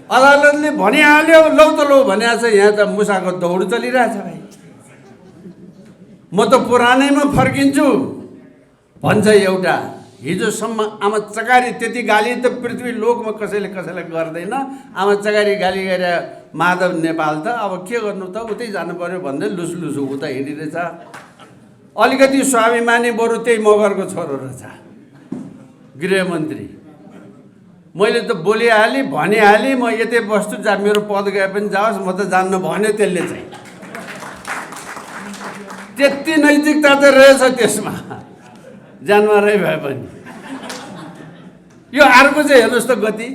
अदालतले भनिहाल्यो लौ त लौ भनेको छ। यहाँ त मुसाको दौड चलिरहेछ भाइ। म त पुरानैमा फर्किन्छु भन्छ एउटा। हिजोसम्म आमा चकारी त्यति गाली त पृथ्वी लोकमा कसैले कसैलाई गर्दैन। आमा चकारी गाली गरे माधव नेपाल त अब के गर्नु त, उतै जानु पर्यो भन्दै लुसलुसु उता हिँडिरहेछ। अलिकति स्वाभिमानी बरु त्यही मगरको छोरो रहेछ गृहमन्त्री। मैले त बोलिहालेँ भनिहालेँ, म यतै बस्छु, जा मेरो पद गए पनि जाओस्, म त जान्न भन्यो त्यसले चाहिँ। त्यति नैतिकता त रहेछ त्यसमा, जानवरै भए पनि। यो अर्को चाहिँ हेर्नुहोस् त गति।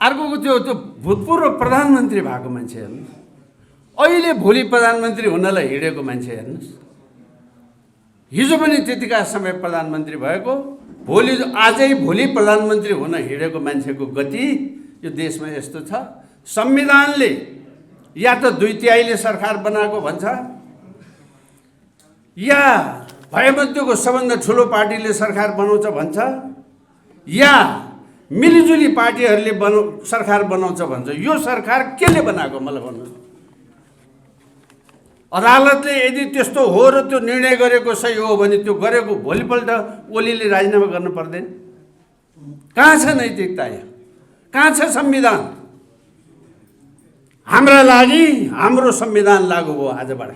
अर्कोको त्यो भूतपूर्व प्रधानमन्त्री भएको मान्छे हेर्नुहोस्, अहिले भोलि प्रधानमन्त्री हुनलाई हिँडेको मान्छे हेर्नुहोस्। हिजो पनि त्यतिका समय प्रधानमन्त्री भएको, आजै भोलि प्रधानमन्त्री हुन हिँडेको मान्छेको गति यो देशमा यस्तो छ। संविधानले या त 2/3 सरकार बनाएको भन्छ, या भयमध्यको सबभन्दा ठुलो पार्टीले सरकार बनाउँछ भन्छ, या मिलिजुली पार्टीहरूले सरकार बनाउँछ भन्छ। यो सरकार केले बनाएको मलाई भन्नुहोस्। अदालतले यदि त्यस्तो हो र त्यो निर्णय गरेको सही हो भने त्यो गरेको भोलिपल्ट ओलीले राजीनामा गर्नु पर्दैन? कहाँ छ नैतिकता? यहाँ कहाँ छ संविधान? हाम्रा लागि हाम्रो संविधान लागू भयो आजबाट।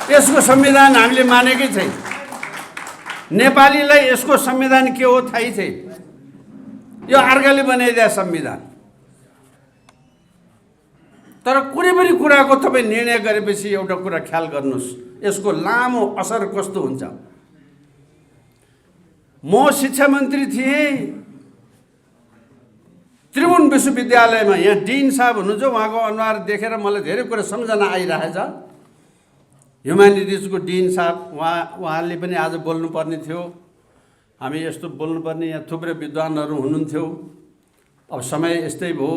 यसको संविधान हामीले मानेकै छैन। नेपालीलाई यसको संविधान के हो थाहै छैन। यो अर्काले बनाइदिया संविधान। तर कुनै पनि कुराको तपाईँ निर्णय गरेपछि एउटा कुरा ख्याल गर्नुहोस्, यसको लामो असर कस्तो हुन्छ। म शिक्षा मन्त्री थिएँ, त्रिभुवन विश्वविद्यालयमा यहाँ डिन साहब हुनुहुन्छ, उहाँको अनुहार देखेर मलाई धेरै कुरा सम्झना आइरहेछ। ह्युम्यानिटिजको डिन साहब, उहाँले पनि आज बोल्नुपर्ने थियो। हामी यस्तो बोल्नुपर्ने, यहाँ थुप्रै विद्वानहरू हुनुहुन्थ्यो। अब समय यस्तै भयो,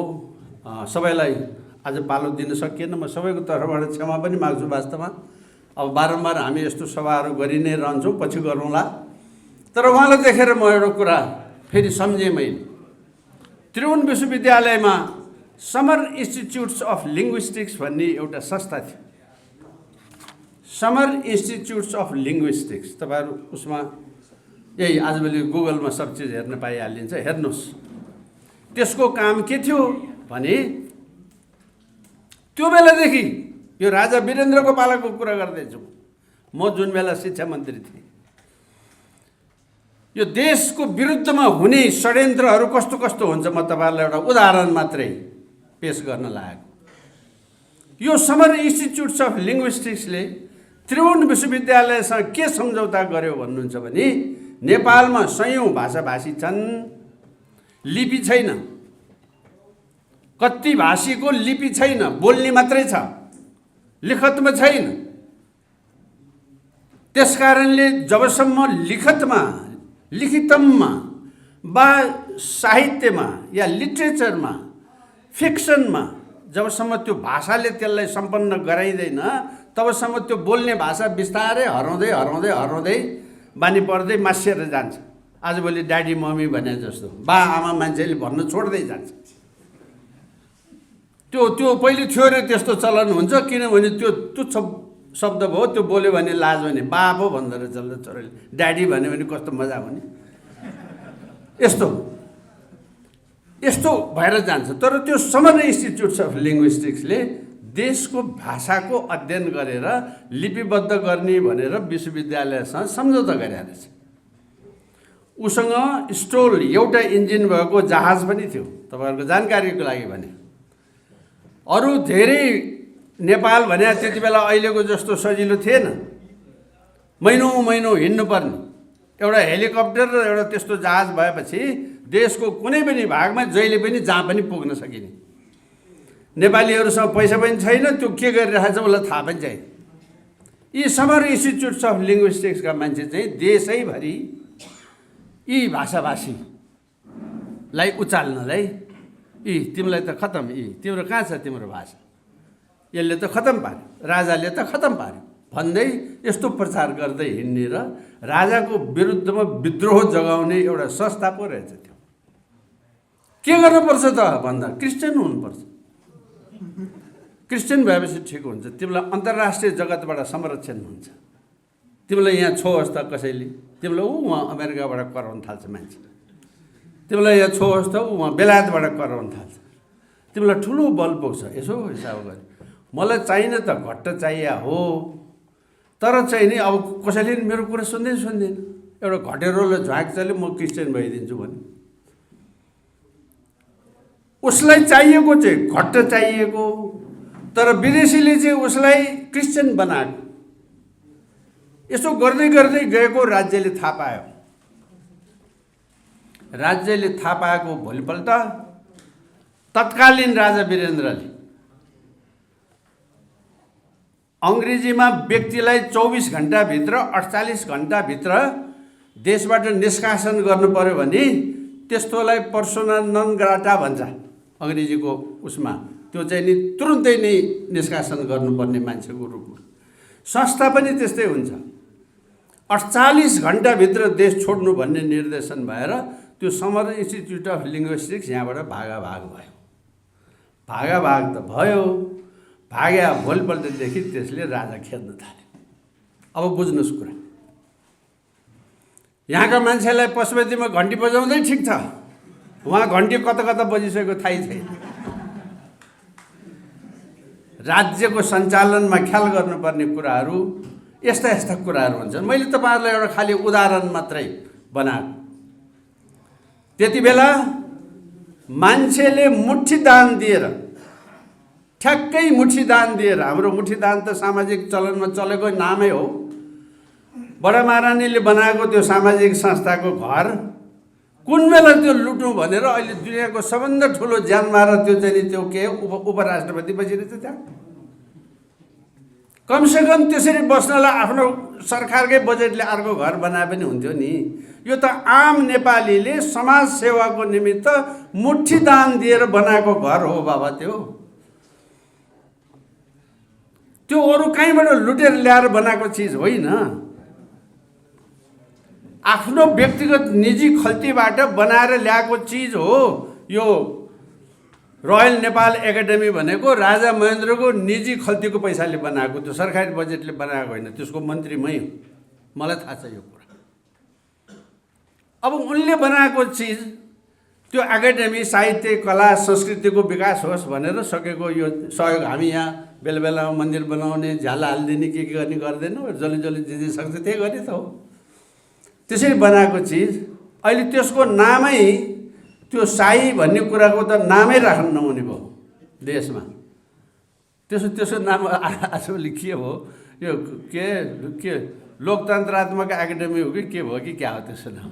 सबैलाई आज पालो दिन सकिएन। म सबैको तर्फबाट क्षमा पनि माग्छु वास्तवमा। अब बारम्बार हामी यस्तो सभाहरू गरि नै रहन्छौँ, पछि गरौँला। तर उहाँलाई देखेर म एउटा कुरा फेरि सम्झेँ मैले। त्रिभुवन विश्वविद्यालयमा समर इन्स्टिच्युट्स अफ लिङ्ग्विस्टिक्स भन्ने एउटा संस्था थियो। समर इन्स्टिच्युट्स अफ लिङ्ग्विस्टिक्स, तपाईँहरू उसमा यही आजभोलि गुगलमा सब चिज हेर्न पाइहालिन्छ, हेर्नुहोस्। त्यसको काम के थियो भने त्यो बेलादेखि, यो राजा वीरेन्द्रको पालाको कुरा गर्दैछु म, जुन बेला शिक्षा मन्त्री थिएँ, यो देशको विरुद्धमा हुने षड्यन्त्रहरू कस्तो कस्तो हुन्छ म तपाईँहरूलाई एउटा उदाहरण मात्रै पेश गर्न लागेको। यो समर इन्स्टिच्युट्स अफ लिङ्ग्विस्टिक्सले त्रिभुवन विश्वविद्यालयसँग के सम्झौता गर्यो भन्नुहुन्छ भने, नेपालमा सयौँ भाषाभाषी छन्, लिपि छैन, कति भाषीको लिपि छैन, बोल्ने मात्रै छ, लिखतमा छैन। त्यसकारणले जबसम्म लिखितममा वा साहित्यमा या लिट्रेचरमा, फिक्सनमा जबसम्म त्यो भाषाले त्यसलाई सम्पन्न गराइँदैन, तबसम्म त्यो बोल्ने भाषा बिस्तारै हराउँदै हराउँदै हराउँदै बानी पर्दै मासिएर जान्छ। आजभोलि ड्याडी मम्मी भने जस्तो बा आमा मान्छेले भन्न छोड्दै जान्छ। त्यो पहिले थियो र त्यस्तो चलन हुन्छ, किनभने त्यो तुच्छ शब्द भयो, त्यो बोल्यो भने लाज भने बा पो भन्दो रहेछ छोराले, ड्याडी भन्यो भने कस्तो मजा हुने। यस्तो भएर जान्छ। तर त्यो समर इन्स्टिच्युट्स अफ लिङ्ग्विस्टिक्सले देशको भाषाको अध्ययन गरेर लिपिबद्ध गर्ने भनेर विश्वविद्यालयसँग सम्झौता गरेका रहेछ। उसँग स्टोल एउटा इन्जिन भएको जहाज पनि थियो, तपाईँहरूको जानकारीको लागि भने। अरू धेरै नेपाल भने त्यति बेला अहिलेको जस्तो सजिलो थिएन, महिनौँ हिँड्नुपर्ने। एउटा हेलिकप्टर र एउटा त्यस्तो जहाज भएपछि देशको कुनै पनि भागमा जहिले पनि जहाँ पनि पुग्न सकिने। नेपालीहरूसँग पैसा पनि छैन, त्यो के गरिरहेको छ उसलाई थाहा पनि छैन। यी समर इन्स्टिच्युट्स अफ लिङ्ग्विस्टिक्सका मान्छे चाहिँ देशैभरि यी भाषाभाषीलाई उचाल्नलाई, यी तिमीलाई त खतम, यी तिम्रो कहाँ छ तिम्रो भाषा, यसले त खतम पार्यो, राजाले त खतम पार्यो भन्दै यस्तो प्रचार गर्दै हिँड्ने र राजाको विरुद्धमा विद्रोह जगाउने एउटा संस्था पो रहेछ त्यो। के गर्नुपर्छ त भन्दा क्रिस्चियन हुनुपर्छ। क्रिस्चियन भएपछि ठिक हुन्छ, तिमीलाई अन्तर्राष्ट्रिय जगतबाट संरक्षण हुन्छ। तिमीलाई यहाँ छोस् त कसैले, तिमीलाई उहाँ अमेरिकाबाट कराउन थाल्छ मान्छे, तिमीलाई यहाँ छोस् त उहाँ बेलायतबाट कराउन थाल्छ, तिमीलाई ठुलो बल पुग्छ। यसो हिसाब गरे मलाई चाहिन त घट्ट चाहिए हो, तर चाहिँ नि अब कसैले मेरो कुरा सुन्दैन। एउटा घटेरोलाई झ्वाक चल्यो म क्रिस्चियन भइदिन्छु भने उसलाई चाहिएको चाहिँ घट्ट चाहिएको, तर विदेशीले चाहिँ उसलाई क्रिस्चियन बनाएको। यसो गर्दै गर्दै गएको राज्यले थाहा पायो। राज्यले थाहा पाएको भोलिपल्ट तत्कालीन राजा वीरेन्द्रले अङ्ग्रेजीमा व्यक्तिलाई 24 घण्टाभित्र 48 घण्टाभित्र देशबाट निष्कासन गर्नु पर्यो भने त्यस्तोलाई पर्सोना नन ग्राटा भन्छ अङ्ग्रेजीको उसमा। त्यो चाहिँ नि तुरुन्तै नै निष्कासन गर्नुपर्ने मान्छेको रूपमा। संस्था पनि त्यस्तै हुन्छ, 48 घण्टाभित्र देश छोड्नु भन्ने निर्देशन भएर त्यो समर इन्स्टिट्युट अफ लिङ्ग्विस्टिक्स यहाँबाट भागाभाग भयो। भागाभाग त भयो, भाग्या भोलिपल्टदेखि त्यसले राजा खेद्न थाल्यो। अब बुझ्नुहोस् कुरा, यहाँका मान्छेलाई पशुपतिमा घन्टी बजाउँदै ठिक छ, उहाँ घन्टी कता कता बजिसकेको थाहै छैन। राज्यको सञ्चालनमा ख्याल गर्नुपर्ने कुराहरू यस्ता यस्ता कुराहरू हुन्छन्। मैले तपाईँहरूलाई एउटा खालि उदाहरण मात्रै बनाएको। त्यति बेला मान्छेले मुठी दान दिएर, ठ्याक्कै मुठी दान दिएर, हाम्रो मुठी दान त सामाजिक चलनमा चलेको नामै हो, बडा महारानीले बनाएको त्यो सामाजिक संस्थाको घर कुन बेला त्यो लुटौँ भनेर अहिले दुनियाँको सबभन्दा ठुलो ज्यान मारेर त्यो चाहिँ त्यो के उपराष्ट्रपति बसिरहेछ त्यहाँ। कमसेकम त्यसरी बस्नलाई आफ्नो सरकारकै बजेटले अर्को घर बनाए पनि हुन्थ्यो नि। यो त आम नेपालीले समाज सेवाको निमित्त मुठी दान दिएर बनाएको घर हो बाबा। त्यो अरू कहीँबाट लुटेर ल्याएर बनाएको चिज होइन, आफ्नो व्यक्तिगत निजी खल्तीबाट बनाएर ल्याएको चिज हो। यो रोयल नेपाल एकाडेमी भनेको राजा महेन्द्रको निजी खल्तीको पैसाले बनाएको, त्यो सरकारी बजेटले बनाएको होइन, त्यसको मन्त्री मै हो, मलाई थाहा छ यो कुरा। अब उनले बनाएको चिज त्यो एकाडेमी साहित्य कला संस्कृतिको विकास होस् भनेर सकेको यो सहयोग हामी यहाँ बेला बेलामा मन्दिर बनाउने, झ्याल हालिदिने, के गर्ने गर्दैन, जसले जसले जे जे सक्छ त्यही गर्ने त हो। त्यसरी बनाएको चिज अहिले त्यसको नामै त्यो शाही भन्ने कुराको त नामै राख्न नहुने भयो देशमा। त्यसो नाम आजभोलि के हो, यो के लोकतन्त्रात्मक एकाडेमी हो कि के भयो कि क्या हो त्यसो नाम?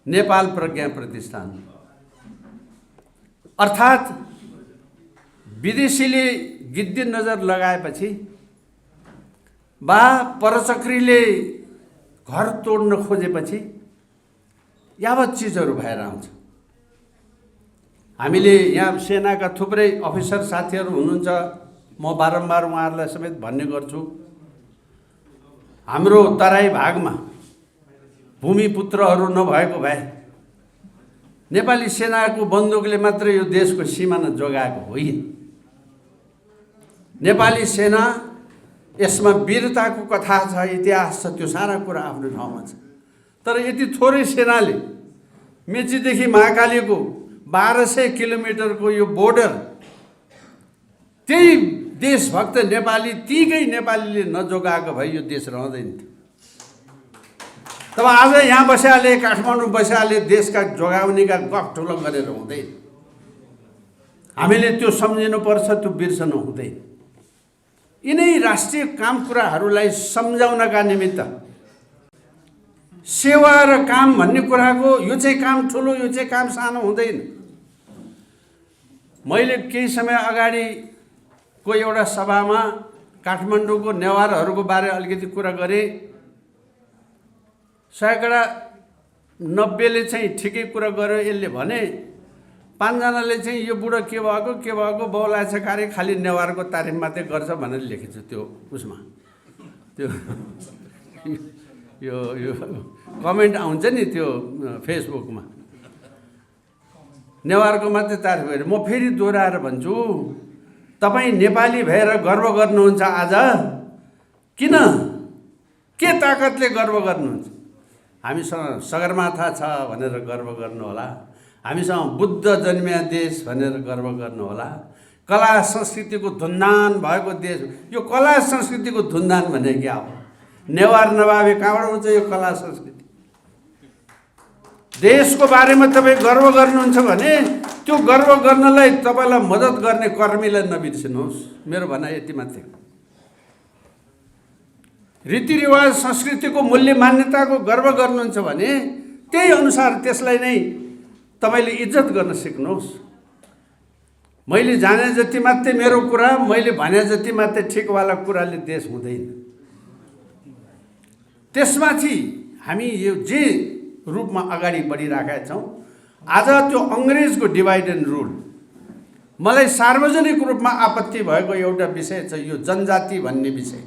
नेपाल प्रज्ञा प्रतिष्ठान। अर्थात् विदेशीले गिद्दी नजर लगाएपछि वा परचक्रीले घर तोड्न खोजेपछि यावत चिजहरू भएर आउँछ। हामीले यहाँ सेनाका थुप्रै अफिसर साथीहरू हुनुहुन्छ, म बारम्बार उहाँहरूलाई समेत भन्ने गर्छु, हाम्रो तराई भागमा भूमिपुत्रहरू नभएको भए नेपाली सेनाको बन्दुकले मात्र यो देशको सिमाना जोगाएको होइन। नेपाली सेना यसमा वीरताको कथा छ, इतिहास छ, त्यो सारा कुरा आफ्नो ठाउँमा छ। तर यति थोरै सेनाले मेचीदेखि महाकालीको 1200 किलोमिटरको यो बोर्डर, त्यही देशभक्त नेपाली, तीकै नेपालीले नजोगाएको भए यो देश रहँदैन थियो। तब आज यहाँ बस्याले, काठमाडौँ बस्याले देशका जोगाउनेका गफ ठुलो गरेर हुँदैन। हामीले त्यो सम्झिनुपर्छ, त्यो बिर्सनु हुँदैन। यिनै राष्ट्रिय काम कुराहरूलाई सम्झाउनका निमित्त सेवा र काम भन्ने कुराको यो चाहिँ काम ठुलो, यो चाहिँ काम सानो हुँदैन। मैले केही समय अगाडिको एउटा सभामा काठमाडौँको नेवारहरूको बारे अलिकति कुरा गरेँ। 90ले चाहिँ ठिकै कुरा गर्यो यसले भने, 5 जनाले चाहिँ यो बुढो के भएको बौला छ कार्य खालि नेवारको तारिफ मात्रै गर्छ भनेर लेखेछु त्यो उसमा। त्यो यो कमेन्ट आउँछ नि त्यो फेसबुकमा। नेवारको मात्रै तारिफ गरेर म फेरि दोहोऱ्याएर भन्छु, तपाईँ नेपाली भएर गर्व गर्नुहुन्छ आज? किन, के ताकतले गर्व गर्नुहुन्छ? हामीसँग सगरमाथा छ भनेर गर्व गर्नु होला, हामीसँग बुद्ध जन्मिया देश भनेर गर्व गर्नु होला, कला संस्कृतिको धुन्धान भएको देश। यो कला संस्कृतिको धुन्धान भने क्या हो? नेवार नभावे कहाँबाट हुन्छ यो कला संस्कृति? देशको बारेमा तपाईँ गर्व गर्नुहुन्छ भने त्यो गर्व गर्नलाई तपाईँलाई मद्दत गर्ने कर्मीलाई नबिर्सिनुहोस्। मेरो भनाइ यति मात्रै। रीतिरिवाज संस्कृतिको मूल्य मान्यताको गर्व गर्नुहुन्छ भने त्यही अनुसार त्यसलाई नै तपाईँले इज्जत गर्न सिक्नुहोस्। मैले जाने जति मात्रै मेरो कुरा, मैले भने जति मात्रै ठिकवाला कुराले देश हुँदैन। त्यसमाथि हामी यो जे रूपमा अगाडि बढिरहेका छौँ, आज त्यो अङ्ग्रेजको डिभाइड एन्ड रुल, मलाई सार्वजनिक रूपमा आपत्ति भएको एउटा विषय छ यो जनजाति भन्ने विषय।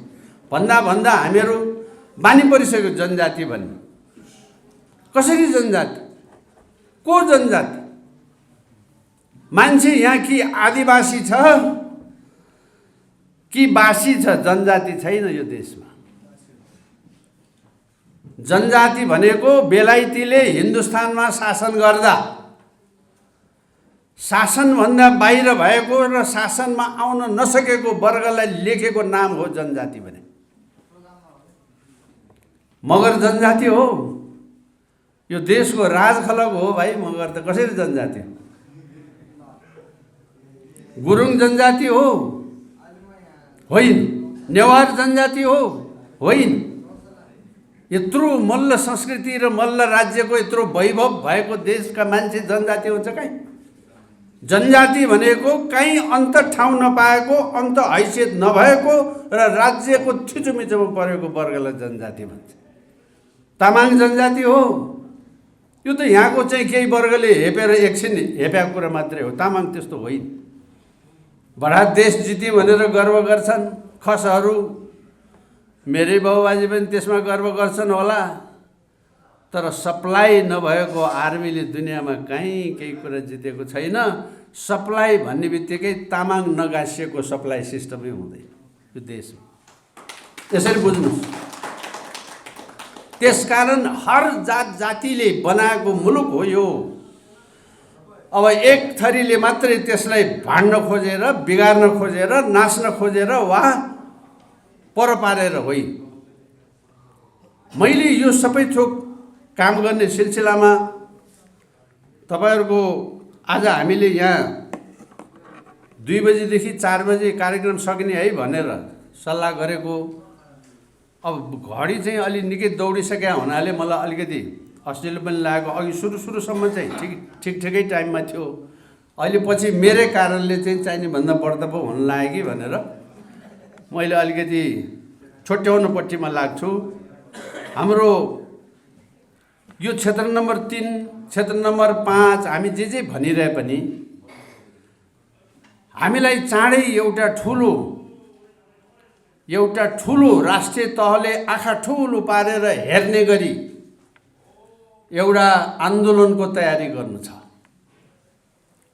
भन्दा भन्दा हामीहरू बानी परिसक्यो जनजाति भन्ने। कसरी जनजाति? को जनजाति? मान्छे यहाँ कि आदिवासी छ कि बासी छ, जनजाति छैन यो देशमा। जनजाति भनेको बेलायतीले हिन्दुस्तानमा शासन गर्दा शासनभन्दा बाहिर भएको र शासनमा आउन नसकेको वर्गलाई लेखेको नाम हो जनजाति भने। मगर जनजाति हो, यो देशको राजखलक हो भाइ। मगर त कसरी जनजाति हो? गुरुङ जनजाति हो? होइन। नेवार जनजाति हो? होइन। यत्रो मल्ल संस्कृति र मल्ल राज्यको यत्रो वैभव भएको देशका मान्छे जनजाति हुन्छ कहीँ? जनजाति भनेको कहीँ अन्त ठाउँ नपाएको, अन्त हैसियत नभएको र राज्यको थिचोमिचोमा परेको वर्गलाई जनजाति भन्छ। तामाङ जनजाति हो? यो त यहाँको चाहिँ केही वर्गले हेपेर एकछिन हेप्याएको कुरा मात्रै हो। तामाङ त्यस्तो होइन। बडा देश जित्यो भनेर गर्व गर्छन् खसहरू। मेरै बाबुबाजे पनि त्यसमा गर्व गर्छन् होला। तर सप्लाई नभएको आर्मीले दुनियाँमा कहीँ केही कुरा जितेको छैन। सप्लाई भन्ने बित्तिकै तामाङ नगाँसिएको सप्लाई सिस्टमै हुँदैन यो देशमा। यसरी बुझ्नुहोस्। त्यसकारण हर जात जातिले बनाएको मुलुक हो यो। अब एक थरीले मात्रै त्यसलाई भाड्न खोजेर, बिगार्न खोजेर, नाच्न खोजेर वा पर पारेर होइन। मैले यो सबै थोक काम गर्ने सिलसिलामा तपाईँहरूको आज हामीले यहाँ 2 बजेदेखि 4 बजे कार्यक्रम सकिने है भनेर सल्लाह गरेको। अब घडी चाहिँ अलि निकै दौडिसकेका हुनाले मलाई अलिकति अस्ट्रेलिया पनि लागेको। अघि सुरुसम्म चाहिँ ठिकै टाइममा थियो। अहिले पछि मेरै कारणले चाहिँ चाहिने भन्दा बढ्दा पो हुन लाग्यो कि भनेर मैले अलिकति छोट्याउनुपट्टिमा लाग्छु। हाम्रो यो क्षेत्र नम्बर 3, क्षेत्र नम्बर 5 हामी जे भनिरहे पनि हामीलाई चाँडै एउटा ठुलो राष्ट्रिय तहले आँखा ठुलो पारेर हेर्ने गरी एउटा आन्दोलनको तयारी गर्नु छ।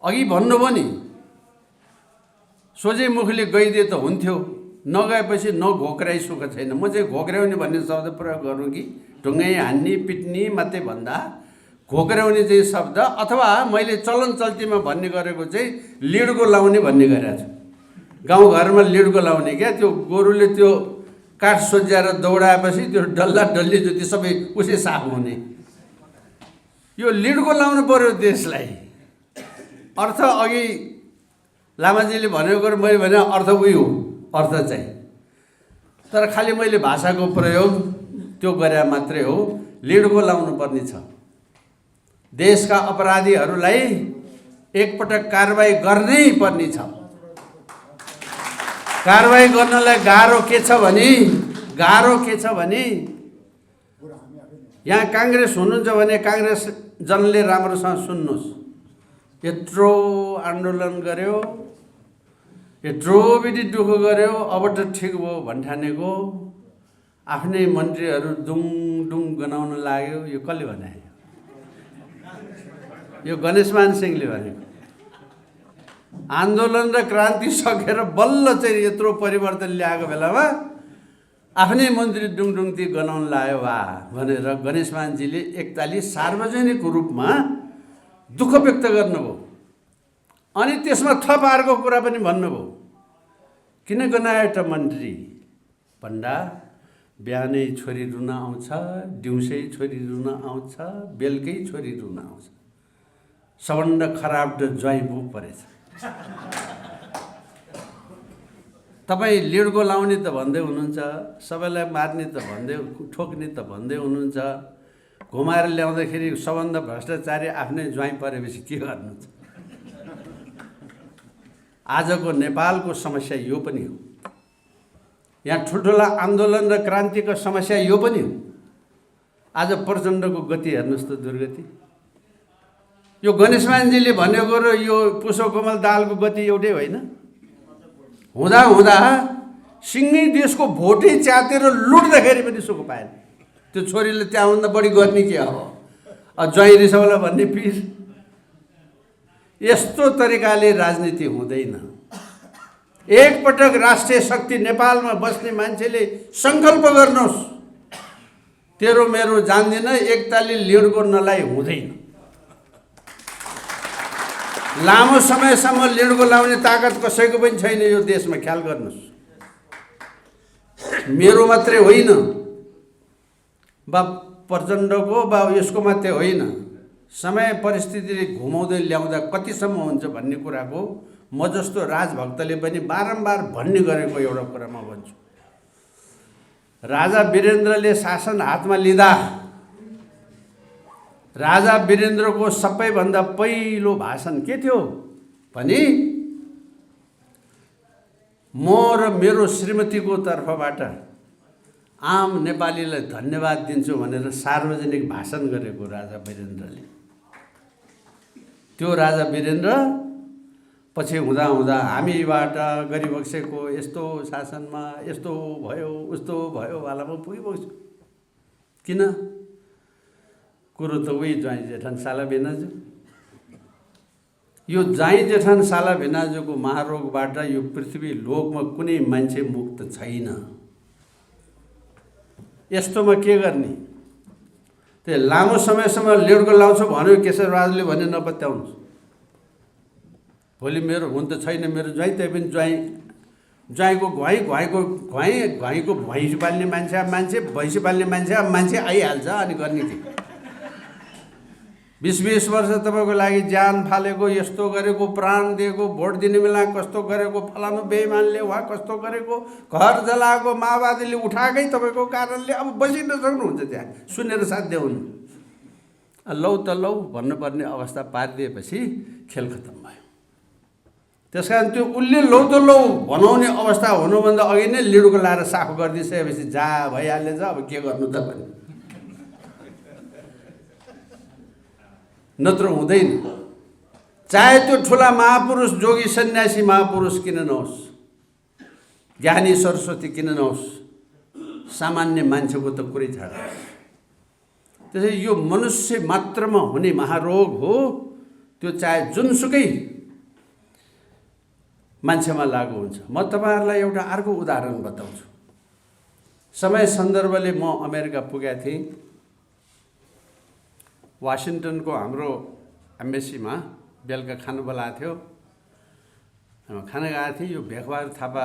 अघि भन्नुभयो नि, सोझै मुखले गइदिए त हुन्थ्यो, नगएपछि नघोक्राइ सुख छैन। म चाहिँ घोक्राउने भन्ने शब्द प्रयोग गरौँ कि ढुङ्गै हान्ने पिट्ने मात्रै भन्दा घोक्राउने चाहिँ शब्द, अथवा मैले चलन चल्तीमा भन्ने गरेको चाहिँ लिड्को लाउने भन्ने गरेको छु। गाउँघरमा लिड्को लाउने क्या, त्यो गोरुले त्यो काठ सोझ्याएर दौडाएपछि त्यो डल्ला डल्ली जति सबै उसै साफ हुने। यो लिड्को लाउनु पर्यो देशलाई। अर्थ अघि लामाजीले भनेको मैले भने अर्थ उही हो, अर्थ चाहिँ। तर खालि मैले भाषाको प्रयोग त्यो गरे मात्रै हो। लिड्को लाउनु पर्ने छ। देशका अपराधीहरूलाई एकपटक कारबाही गर्नै पर्ने छ। कारबाही गर्नलाई गाह्रो के छ भने यहाँ काङ्ग्रेस हुनुहुन्छ भने काङ्ग्रेस जनले राम्रोसँग सुन्नुहोस्। यत्रो आन्दोलन गर्यो, यत्रो विधि दुःख गर्यो, अब त ठिक भयो भन्ठानेको आफ्नै मन्त्रीहरू डुङ गनाउन लाग्यो। यो कसले भने? यो गणेशमान सिंहले भनेको। आन्दोलन र क्रान्ति सकेर बल्ल चाहिँ यत्रो परिवर्तन ल्याएको बेलामा आफ्नै मन्त्री डुङडुङती गनाउन लायो वा भनेर गणेशमानजीले एकताली सार्वजनिक रूपमा दुःख व्यक्त गर्नुभयो। अनि त्यसमा थप अर्को कुरा पनि भन्नुभयो, किन गनायो त मन्त्री पण्डा, बिहानै छोरी रुन आउँछ, दिउँसै छोरी रुन आउँछ, बेलुकै छोरी रुन आउँछ, सबभन्द खराब त ज्वाइँ बु परेछ। तपाईँ लिडको लाउने त भन्दै हुनुहुन्छ, सबैलाई मार्ने त भन्दै, ठोक्ने त भन्दै हुनुहुन्छ, घुमाएर ल्याउँदाखेरि सबभन्दा भ्रष्टाचारी आफ्नै ज्वाइँ परेपछि के गर्नुहुन्छ? आजको नेपालको समस्या यो पनि हो। यहाँ ठुल्ठुला आन्दोलन र क्रान्तिको समस्या यो पनि हो। आज प्रचण्डको गति हेर्नुहोस् त, दुर्गति। यो गणेशमानजीले भनेको र यो पुष्प कमल दाहालको गति एउटै होइन। हुँदा हुँदा सिङ्गै देशको भोटै च्यातेर लुट्दाखेरि पनि सुख पाएन। त्यो छोरीले त्यहाँभन्दा बढी गर्ने के हो? ज्वाइँ रिसाउला भन्ने पिर। यस्तो तरिकाले राजनीति हुँदैन। एकपटक राष्ट्रिय शक्ति नेपालमा बस्ने मान्छेले सङ्कल्प गर्नुहोस्, तेरो मेरो जान्दिन, एकताली लिडको नलाई हुँदैन। लामो समयसम्म लिडको लाउने ताकत कसैको पनि छैन यो देशमा, ख्याल गर्नुहोस्। मेरो मात्रै होइन, बा प्रचण्डको बा यसको मात्रै होइन, समय परिस्थितिले घुमाउँदै ल्याउँदा कतिसम्म हुन्छ भन्ने कुराको म जस्तो राजभक्तले पनि बारम्बार भन्ने गरेको एउटा कुरा म भन्छु। राजा वीरेन्द्रले शासन हातमा लिँदा राजा वीरेन्द्रको सबैभन्दा पहिलो भाषण के थियो भने, म र मेरो श्रीमतीको तर्फबाट आम नेपालीलाई धन्यवाद दिन्छु भनेर सार्वजनिक भाषण गरेको राजा वीरेन्द्रले। त्यो राजा वीरेन्द्र पछि हुँदा हुँदा हामीबाट गरिबक्सेको यस्तो शासनमा यस्तो भयो उस्तो भयो वालामा पुगिबक्छु। किन? कुरो त उही ज्वाइँ जेठान साला भिनाजु। यो ज्वाइँ जेठान साला भिनाजुको महारोगबाट यो पृथ्वी लोकमा कुनै मान्छे मुक्त छैन। यस्तोमा के गर्ने? त्यो लामो समयसम्म लिडको लाउँछु भन्यो केशरबहादुरले भने नपत्याउनुहोस्। भोलि मेरो हुन त छैन मेरो ज्वाइँ, त्यही पनि ज्वाइँको घुवाइँको भैँसी पाल्ने मान्छे भैँसी पाल्ने मान्छे आइहाल्छ। अनि गर्ने के? 20-20 वर्ष तपाईँको लागि ज्यान फालेको, यस्तो गरेको, प्राण दिएको, भोट दिने बेला कस्तो गरेको, फलानु बेइमानले वा कस्तो गरेको, घर जलाएको, माओवादीले उठाएकै तपाईँको कारणले अब बसिन सक्नुहुन्छ त्यहाँ, सुनेर साध्य हुनु। लौ त लौ भन्नुपर्ने अवस्था पारिदिएपछि खेल खत्तम भयो। त्यस कारण त्यो उसले लौ त लौ भनाउने अवस्था हुनुभन्दा अघि नै लिडको लाएर साफ गरिदिइसकेपछि जा भइहाल्छ, अब के गर्नु त भन्ने। नत्र हुँदैन। चाहे त्यो ठुला महापुरुष जोगी सन्यासी महापुरुष किन नहोस्, ज्ञानी सरस्वती किन नहोस्, सामान्य मान्छेको त कुरै छाड्नुहोस्। त्यसैले यो मनुष्य मात्रमा हुने महारोग हो। त्यो चाहे जुनसुकै मान्छेमा लागु हुन्छ। म तपाईँहरूलाई एउटा अर्को उदाहरण बताउँछु। समय सन्दर्भले म अमेरिका पुगेको थिएँ। वासिङटनको हाम्रो एम्बेसीमा बेलुका खानु बोलाएको थियो। खाना गएको थिएँ। यो भेखबहादुर थापा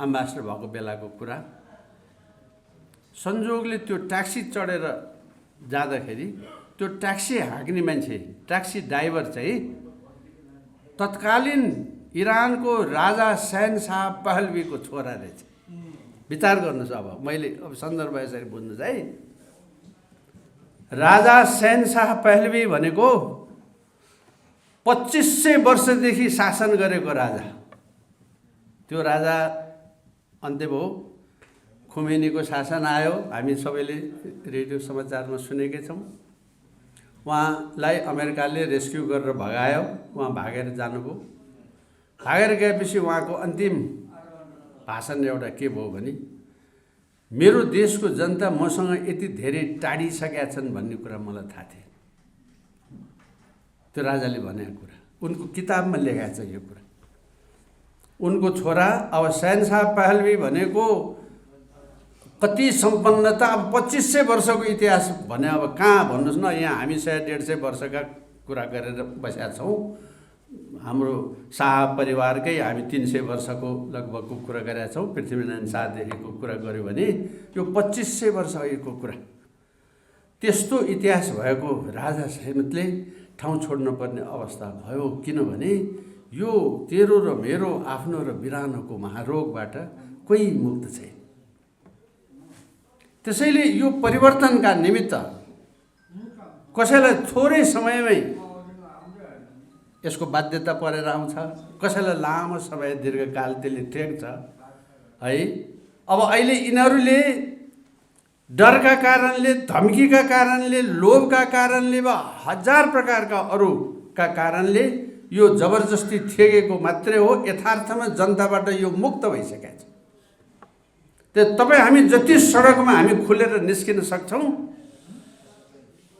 एम्बेसडर भएको बेलाको कुरा। संयोगले त्यो ट्याक्सी चढेर जाँदाखेरि त्यो ट्याक्सी हाँक्ने मान्छे, ट्याक्सी ड्राइभर चाहिँ तत्कालीन इरानको राजा शहनशाह पहलवीको छोरा रहेछ। विचार गर्नुहोस्। अब मैले सन्दर्भ यसरी बुझ्नुहोस् है। राजा शहनशाह पहलवी भनेको 2500 वर्षदेखि शासन गरेको राजा। त्यो राजा अन्त्य भयो, खुमेनीको शासन आयो। हामी सबैले रेडियो समाचारमा सुनेकै छौँ। उहाँलाई अमेरिकाले रेस्क्यु गरेर भगायो। उहाँ भागेर जानुभयो। भागेर गएपछि उहाँको अन्तिम भाषण एउटा के भयो भने, मेरो देशको जनता मसँग यति धेरै टाढिसकेका छन् भन्ने कुरा मलाई थाहा थियो। त्यो राजाले भनेको कुरा उनको किताबमा लेखाएको छ यो कुरा। उनको छोरा अब शहनशाह पहलवी भनेको कति सम्पन्नता, अब 2500 वर्षको इतिहास भने अब कहाँ भन्नुहोस् न। यहाँ हामी 100-150 वर्षका कुरा गरेर बसेका छौँ। हाम्रो शाह परिवारकै हामी 300 वर्षको लगभगको कुरा गरेका छौँ। पृथ्वीनारायण शाहदेखिको कुरा गऱ्यो भने यो 2500 वर्ष अघिको कुरा। त्यस्तो इतिहास भएको राजा सैमतले ठाउँ छोड्नुपर्ने अवस्था भयो। किनभने यो तेरो र मेरो आफ्नो र बिरानोको महारोगबाट कोही मुक्त छैन। त्यसैले यो परिवर्तनका निमित्त कसैलाई थोरै समयमै यसको बाध्यता परेर आउँछ, कसैलाई लामो समय दीर्घकाल त्यसले टेक्छ है। अब अहिले यिनीहरूले डरका कारणले, धम्कीका कारणले, लोभका कारणले वा हजार प्रकारका अरूका कारणले यो जबरजस्ती थेगेको मात्रै हो। यथार्थमा जनताबाट यो मुक्त भइसकेको छ। त्यो तपाईँ हामी जति सडकमा हामी खुलेर निस्किन सक्छौँ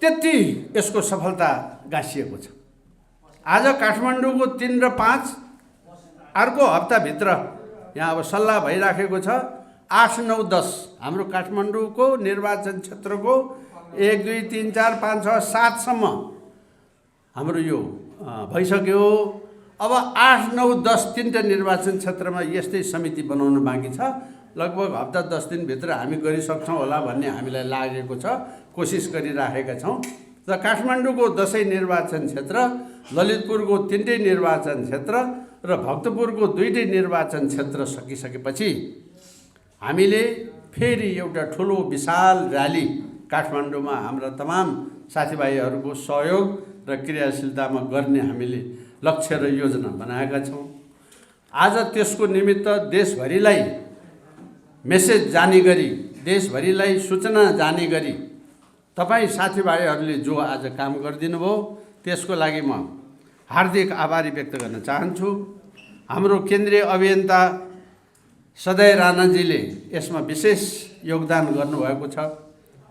त्यति यसको सफलता गाँसिएको छ। आज काठमाडौँको 3 र 5 अर्को हप्ताभित्र यहाँ अब सल्लाह भइराखेको छ 8, 9, 10 हाम्रो काठमाडौँको निर्वाचन क्षेत्रको 1, 2, 3, 4, 5, 6, 7सम्म हाम्रो यो भइसक्यो। अब 8, 9, 10 3टा निर्वाचन क्षेत्रमा यस्तै समिति बनाउन बाँकी छ। लगभग हप्ता 10 दिनभित्र हामी गरिसक्छौँ होला भन्ने हामीलाई लागेको छ। कोसिस गरिराखेका छौँ। र काठमाडौँको 10 निर्वाचन क्षेत्र, ललितपुरको 3टै निर्वाचन क्षेत्र र भक्तपुरको 2टै निर्वाचन क्षेत्र सकिसकेपछि हामीले फेरि एउटा ठुलो विशाल र्याली काठमाडौँमा हाम्रा तमाम साथीभाइहरूको सहयोग र क्रियाशीलतामा गर्ने हामीले लक्ष्य र योजना बनाएका छौँ। आज त्यसको निमित्त देशभरिलाई मेसेज जाने गरी, देशभरिलाई सूचना जाने गरी तपाईँ साथीभाइहरूले जो आज काम गरिदिनु भयो त्यसको लागि म हार्दिक आभारी व्यक्त गर्न चाहन्छु। हाम्रो केन्द्रीय अभियन्ता सदय राणाजीले यसमा विशेष योगदान गर्नुभएको छ।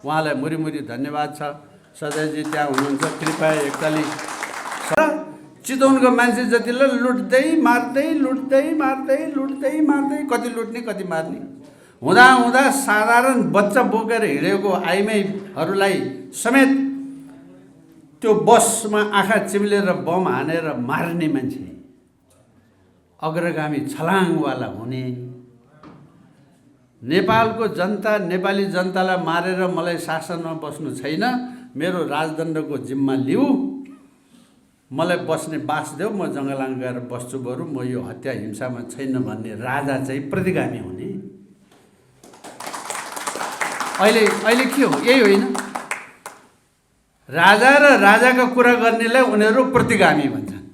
उहाँलाई मुरी धन्यवाद छ। सदयजी त्यहाँ हुनुहुन्छ, कृपया एकताली। चितवनको मान्छे जतिले लुट्दै मार्दै कति लुट्ने कति मार्ने हुँदा साधारण बच्चा बोकेर हिँडेको आइमाईहरूलाई समेत त्यो बसमा आँखा चिम्लेर बम हानेर मार्ने मान्छे, अग्रगामी छलाङवाला हुने, नेपालको जनता, नेपाली जनतालाई मारेर मलाई शासनमा बस्नु छैन, मेरो राजदण्डको जिम्मा लिऊ, मलाई बस्ने बास देऊ, म जङ्गलाङ गएर बस्छु, बरु म यो हत्या हिंसामा छैन भन्ने राजा चाहिँ प्रतिगामी हुने। अहिले के हो? यही होइन? राजा र राजाका कुरा गर्नेलाई उनीहरू प्रतिगामी भन्छन्।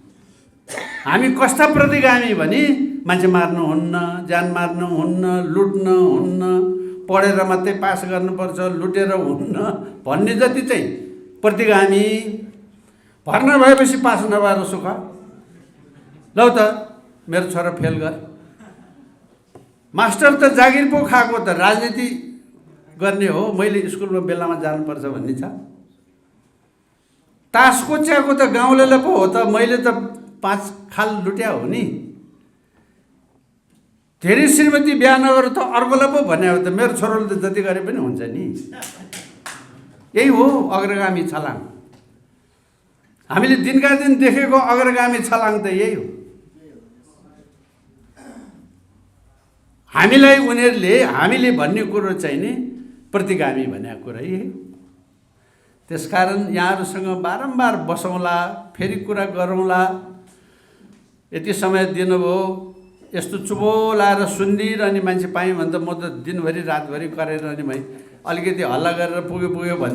हामी कस्ता प्रतिगामी भने मान्छे मार्नुहुन्न, ज्यान मार्नुहुन्न, लुट्नुहुन्न, पढेर मात्रै पास गर्नुपर्छ, लुटेर हुन्न भन्ने जति चाहिँ प्रतिगामी। भर्ना भएपछि पास नभएर सुख, लौ त मेरो छोरा फेल गर। मास्टर त जागिर पो खाएको त राजनीति गर्ने हो, मैले स्कुलमा बेलामा जानुपर्छ भन्ने छ। तासको च्याको त गाउँलेलाई पो हो त, मैले त 5 खाल लुट्या हो नि। धेरै श्रीमती बिहा नगर त अर्कोलाई पो भने हो त, मेरो छोरोले त जति गरे पनि हुन्छ नि। यही हो अग्रगामी छलाङ। हामीले दिनका दिन देखेको अग्रगामी छलाङ त यही हो। हामीले भन्ने कुरो चाहिँ नि प्रतिगामी भनेको कुरा यही हो। त्यसकारण यहाँहरूसँग बारम्बार बसौँला, फेरि कुरा गरौँला। यति समय दिनुभयो, यस्तो चुबो लाएर सुनिरहने मान्छे पाएँ भने त म त दिनभरि रातभरि गरेर नि भाइ अलिकति हल्ला गरेर पुग्यो